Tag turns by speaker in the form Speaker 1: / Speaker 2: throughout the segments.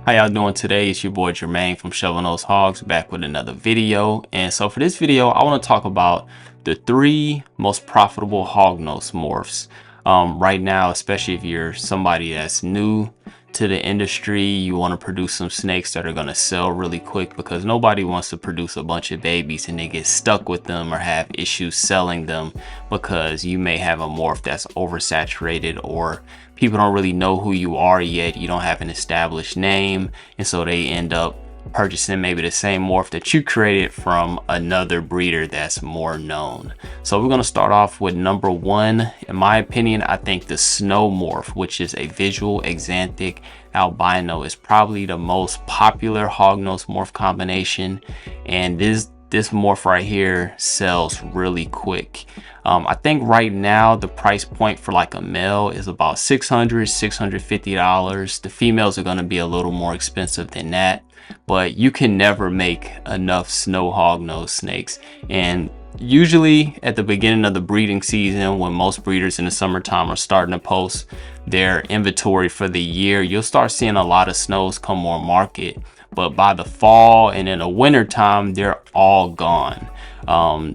Speaker 1: How y'all doing today? It's your boy Jermaine from Hognose Hogs back with another video. And so for this video, I want to talk about the 3 most profitable Hognose morphs right now, especially if you're somebody that's new to the industry. You want to produce some snakes that are going to sell really quick, because nobody wants to produce a bunch of babies and they get stuck with them or have issues selling them because you may have a morph that's oversaturated, or people don't really know who you are yet. You don't have an established name, and so they end up purchasing maybe the same morph that you created from another breeder that's more known. So we're going to start off with number 1. In my opinion, I think the snow morph, which is a visual axanthic albino, is probably the most popular hognose morph combination, and this morph right here sells really quick. I think right now the price point for like a male is about $650. The females are going to be a little more expensive than that, but you can never make enough snow hognose snakes. And usually at the beginning of the breeding season, when most breeders in the summertime are starting to post their inventory for the year, you'll start seeing a lot of snows come on market. But by the fall and in the winter time, they're all gone.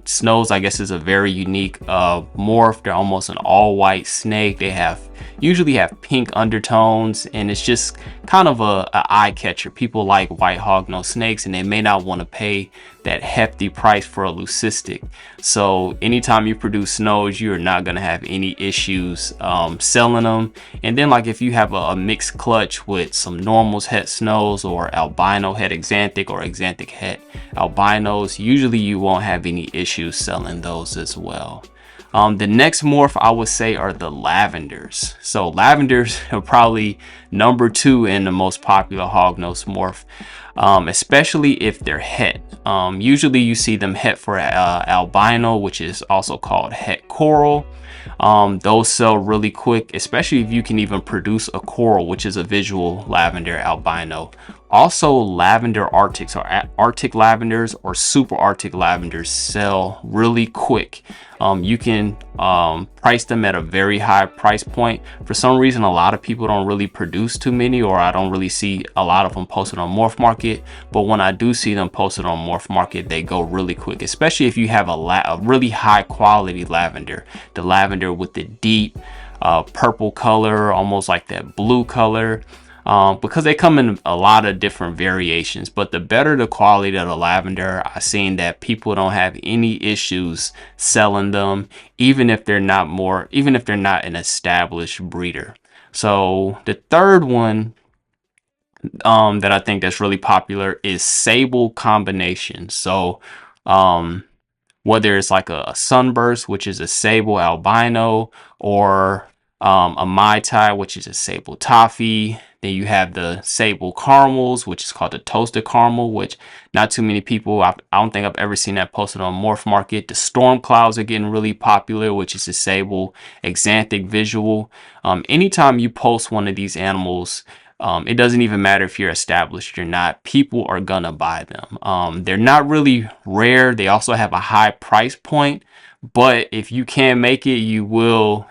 Speaker 1: Snows, I guess, is a very unique morph. They're almost an all white snake. They usually have pink undertones, and it's just kind of a eye catcher. People like white hognose snakes, and they may not want to pay that hefty price for a leucistic. So anytime you produce snows, you're not going to have any issues selling them. And then, like, if you have a mixed clutch with some normals het snows or albino het axanthic or axanthic het albinos, usually you won't have any issues selling those as well. The next morph I would say are the lavenders. So lavenders are probably number 2 in the most popular hognose morph, especially if they're het. Usually you see them het for albino, which is also called het coral. Those sell really quick, especially if you can even produce a coral, which is a visual lavender albino. Also, lavender arctics, or arctic lavenders or super arctic lavenders, sell really quick. You can price them at a very high price point. For some reason, a lot of people don't really produce too many, or I don't really see a lot of them posted on Morph Market. But when I do see them posted on Morph Market, they go really quick, especially if you have a really high quality lavender. The lavender with the deep purple color, almost like that blue color. Because they come in a lot of different variations, but the better the quality of the lavender, I've seen that people don't have any issues selling them, even if they're not an established breeder. So the third one that I think that's really popular is Sable combination. So whether it's like a sunburst, which is a Sable albino, or a Mai Tai, which is a Sable toffee. Then you have the Sable caramels, which is called the toasted caramel, which not too many people, I don't think I've ever seen that posted on Morph Market. The storm clouds are getting really popular, which is a Sable axanthic visual. Anytime you post one of these animals, it doesn't even matter if you're established or not, people are gonna buy them. They're not really rare. They also have a high price point, but if you can make it, you will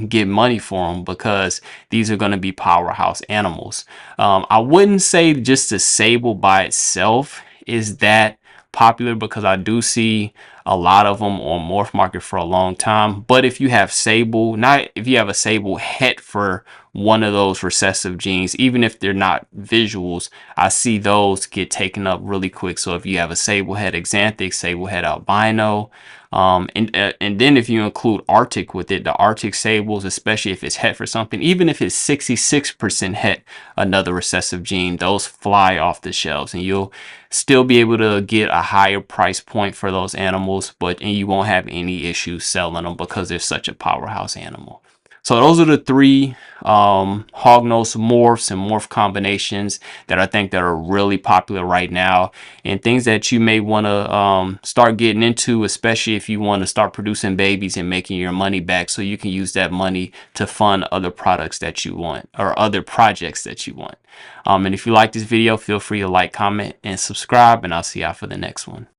Speaker 1: get money for them, because these are going to be powerhouse animals. I wouldn't say just the Sable by itself is that popular, because I do see a lot of them on Morph Market for a long time. But if you have Sable, if you have a Sable het for one of those recessive genes, even if they're not visuals, I see those get taken up really quick. So if you have a Sable het axanthic, Sable het albino, and then if you include Arctic with it, the Arctic Sables, especially if it's het for something, even if it's 66% het, another recessive gene, those fly off the shelves, and you'll still be able to get a higher price point for those animals, and you won't have any issues selling them because they're such a powerhouse animal. So those are the 3 hognose morphs and morph combinations that I think that are really popular right now, and things that you may want to start getting into, especially if you want to start producing babies and making your money back, so you can use that money to fund other products that you want, or other projects that you want. And if you like this video, feel free to like, comment, and subscribe, and I'll see y'all for the next one.